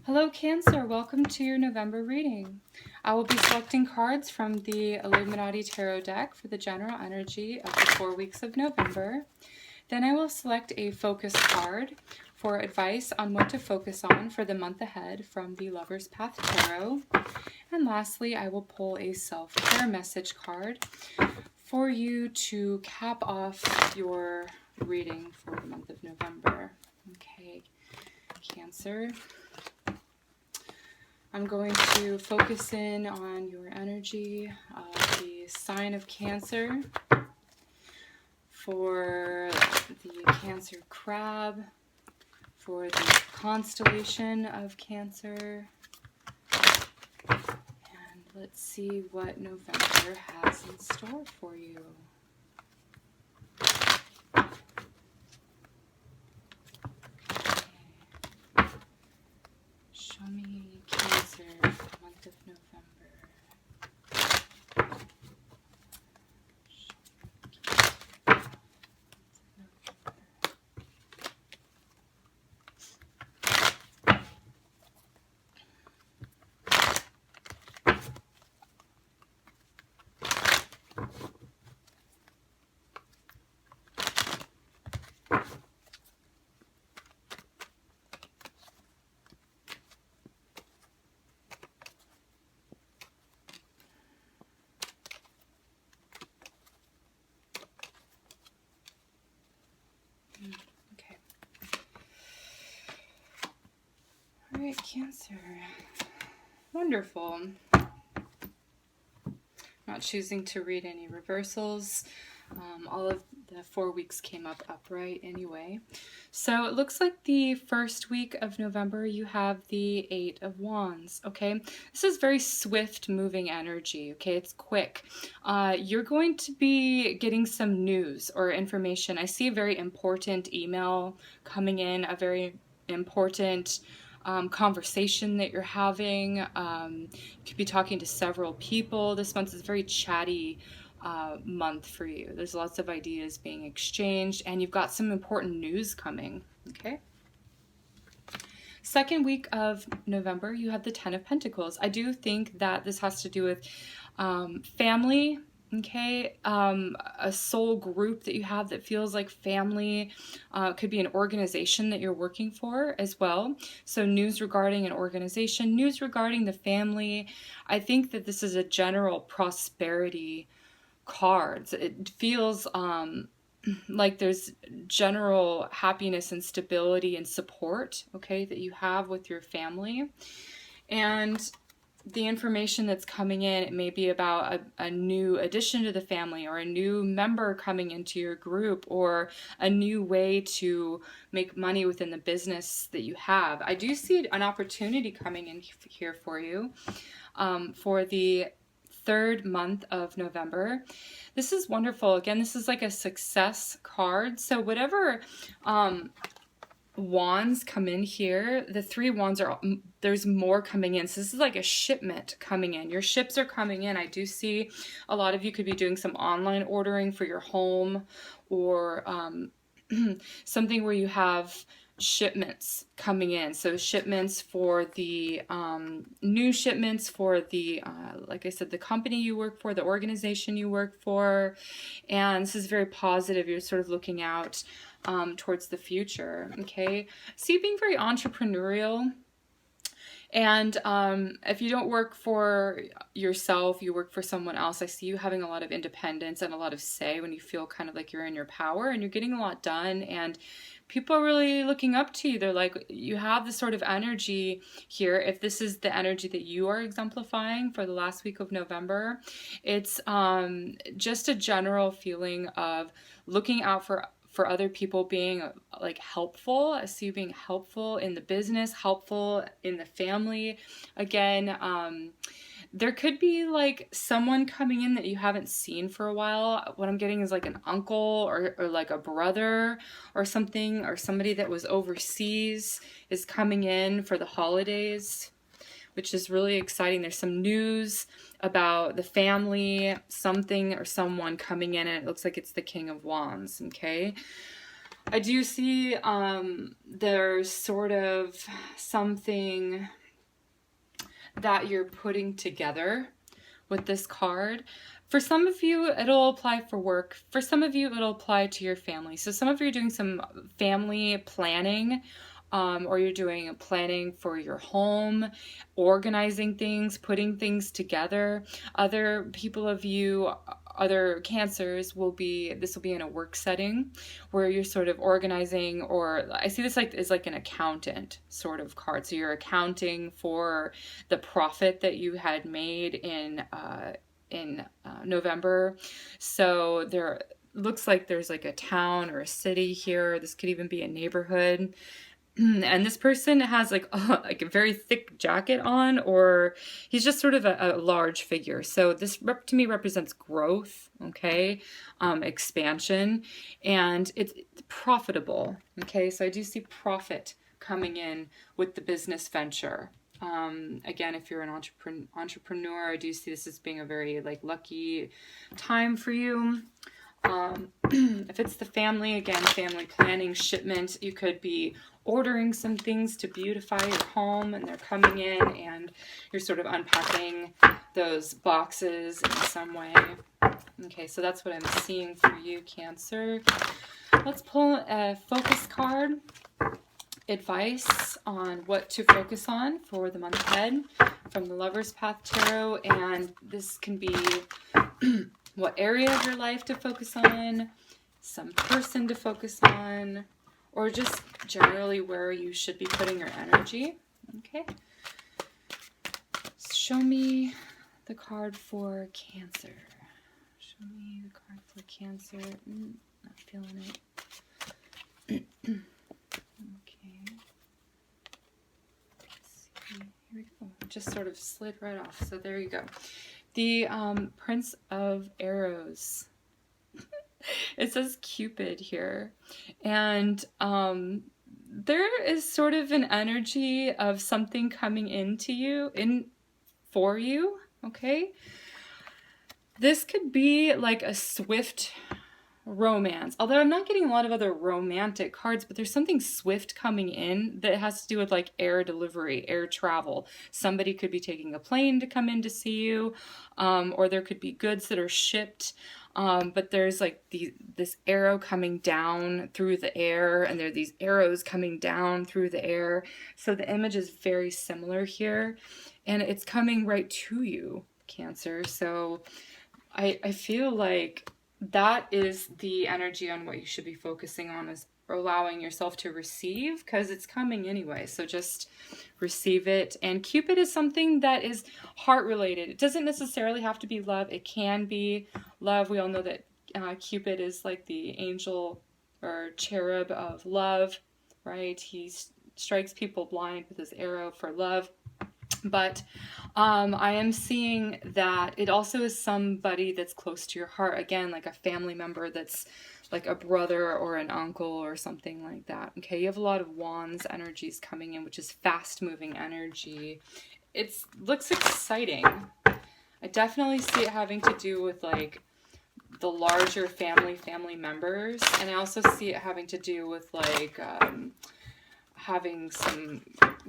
Hello Cancer, welcome to your November reading. I will be selecting cards from the Illuminati Tarot deck for the general energy of the 4 weeks of November. Then I will select a focus card for advice on what to focus on for the month ahead from the Lover's Path Tarot. And lastly, I will pull a self-care message card for you to cap off your reading for the month of November. Okay, Cancer. I'm going to focus in on your energy of the sign of Cancer, for the Cancer crab, for the constellation of Cancer, and let's see what November has in store for you. Okay. Show me Cancer, month of November. Okay. All right, Cancer. Wonderful. Not choosing to read any reversals. All of the 4 weeks came up upright anyway. So it looks like the first week of November you have the Eight of Wands, okay? This is very swift moving energy, okay? It's quick. You're going to be getting some news or information. I see a very important email coming in, a very important conversation that you're having. You could be talking to several people. This month is a very chatty month for you. There's lots of ideas being exchanged, and you've got some important news coming. Okay. Second week of November, you have the Ten of Pentacles. I do think that this has to do with family. Okay, a soul group that you have that feels like family. Could be an organization that you're working for as well. So news regarding an organization, news regarding the family. I think that this is a general prosperity cards. It feels like there's general happiness and stability and support, okay, that you have with your family. And the information that's coming in, it may be about a new addition to the family, or a new member coming into your group, or a new way to make money within the business that you have. I do see an opportunity coming in here for you for the third month of November. This is wonderful. Again, this is like a success card. So whatever wands come in here, the 3 wands are, there's more coming in. So this is like a shipment coming in. Your ships are coming in. I do see a lot of you could be doing some online ordering for your home, or something where you have shipments coming in. So shipments for the new shipments for the like I said, the company you work for, the organization you work for. And this is very positive. You're sort of looking out towards the future. Okay, see you being very entrepreneurial. And if you don't work for yourself, you work for someone else. I see you having a lot of independence and a lot of say when you feel kind of like you're in your power and you're getting a lot done, and people are really looking up to you. They're like, you have this sort of energy here. If this is the energy that you are exemplifying for the last week of November, it's just a general feeling of looking out for other people, being like helpful. I see you being helpful in the business, helpful in the family. Again, there could be like someone coming in that you haven't seen for a while. What I'm getting is like an uncle, or like a brother or something, or somebody that was overseas is coming in for the holidays, which is really exciting. There's some news about the family, something or someone coming in, and it looks like it's the King of Wands, okay? I do see there's sort of something that you're putting together with this card. For some of you, it'll apply for work. For some of you, it'll apply to your family. So some of you are doing some family planning, or you're doing planning for your home, organizing things, putting things together. Other people of you, other cancers this will be in a work setting where you're sort of organizing, or I see this like as like an accountant sort of card. So you're accounting for the profit that you had made in November. So there looks like there's like a town or a city here. This could even be a neighborhood. And this person has like a very thick jacket on, or he's just sort of a large figure. So this to me represents growth, okay, expansion, and it's profitable, okay. So I do see profit coming in with the business venture. Again, if you're an entrepreneur, I do see this as being a very like lucky time for you. If it's the family, again, family planning, shipment, you could be ordering some things to beautify your home, and they're coming in and you're sort of unpacking those boxes in some way. Okay, so that's what I'm seeing for you, Cancer. Let's pull a focus card. Advice on what to focus on for the month ahead from the Lover's Path Tarot, and this can be what area of your life to focus on, some person to focus on, or just generally where you should be putting your energy. Okay. Show me the card for Cancer. Show me the card for Cancer. Not feeling it. Okay. Let's see. Here we go. It just sort of slid right off. So there you go. The Prince of Arrows. It says Cupid here. And there is sort of an energy of something coming into you, for you, okay? This could be like a swift romance, although I'm not getting a lot of other romantic cards, but there's something swift coming in that has to do with like air delivery, air travel. Somebody could be taking a plane to come in to see you, or there could be goods that are shipped, but there's like this arrow coming down through the air, and there are these arrows coming down through the air. So the image is very similar here, and it's coming right to you, Cancer. So I feel like that is the energy on what you should be focusing on, is allowing yourself to receive, because it's coming anyway. So just receive it. And Cupid is something that is heart related. It doesn't necessarily have to be love. It can be love. We all know that Cupid is like the angel or cherub of love, right? He strikes people blind with his arrow for love. But I am seeing that it also is somebody that's close to your heart. Again, like a family member that's like a brother or an uncle or something like that. Okay, you have a lot of Wands energies coming in, which is fast-moving energy. It looks exciting. I definitely see it having to do with like the larger family members. And I also see it having to do with like having some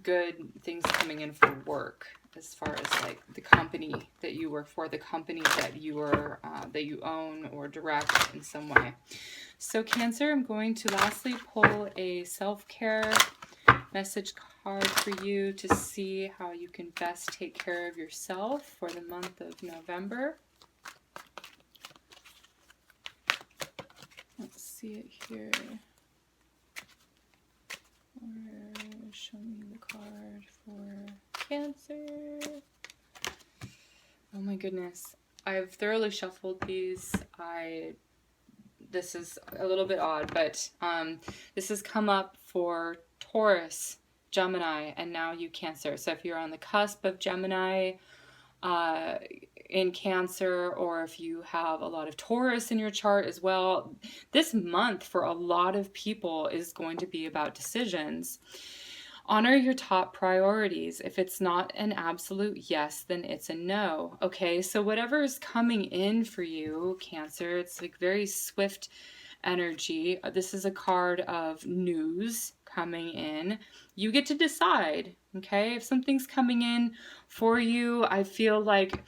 good things coming in for work, as far as like the company that you work for, the company that you are that you own or direct in some way. So Cancer, I'm going to lastly pull a self-care message card for you to see how you can best take care of yourself for the month of November. Let's see it here. Show me the card for Cancer. Oh my goodness. I've thoroughly shuffled these. This is a little bit odd, but this has come up for Taurus, Gemini, and now you, Cancer. So if you're on the cusp of Gemini in Cancer, or if you have a lot of Taurus in your chart as well, this month for a lot of people is going to be about decisions. Honor your top priorities. If it's not an absolute yes, then it's a no. Okay, so whatever is coming in for you, Cancer, it's like very swift energy. This is a card of news coming in, you get to decide, okay? If something's coming in for you, I feel like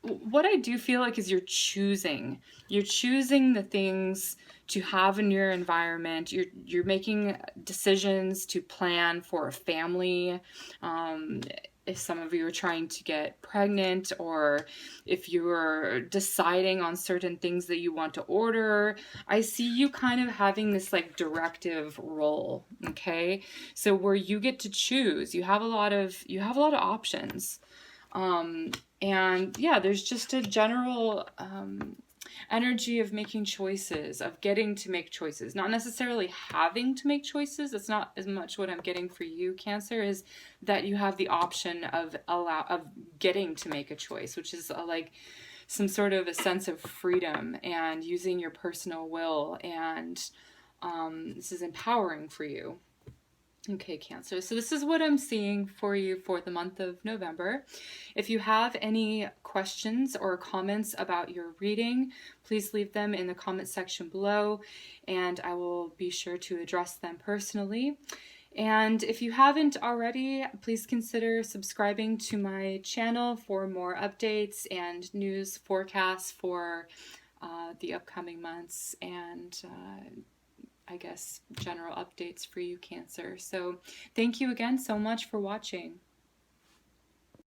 what I do feel like is you're choosing. You're choosing the things to have in your environment. You're making decisions to plan for a family. If some of you are trying to get pregnant, or if you're deciding on certain things that you want to order, I see you kind of having this like directive role, okay? So where you get to choose, you have a lot of options. And yeah, there's just a general energy of making choices, of getting to make choices, not necessarily having to make choices. That's not as much what I'm getting for you, Cancer, is that you have the option of getting to make a choice, which is like some sort of a sense of freedom and using your personal will, and this is empowering for you. Okay, Cancer. So this is what I'm seeing for you for the month of November. If you have any questions or comments about your reading, please leave them in the comment section below, and I will be sure to address them personally. And if you haven't already, please consider subscribing to my channel for more updates and news forecasts for the upcoming months, and I guess general updates for you, Cancer. So thank you again so much for watching.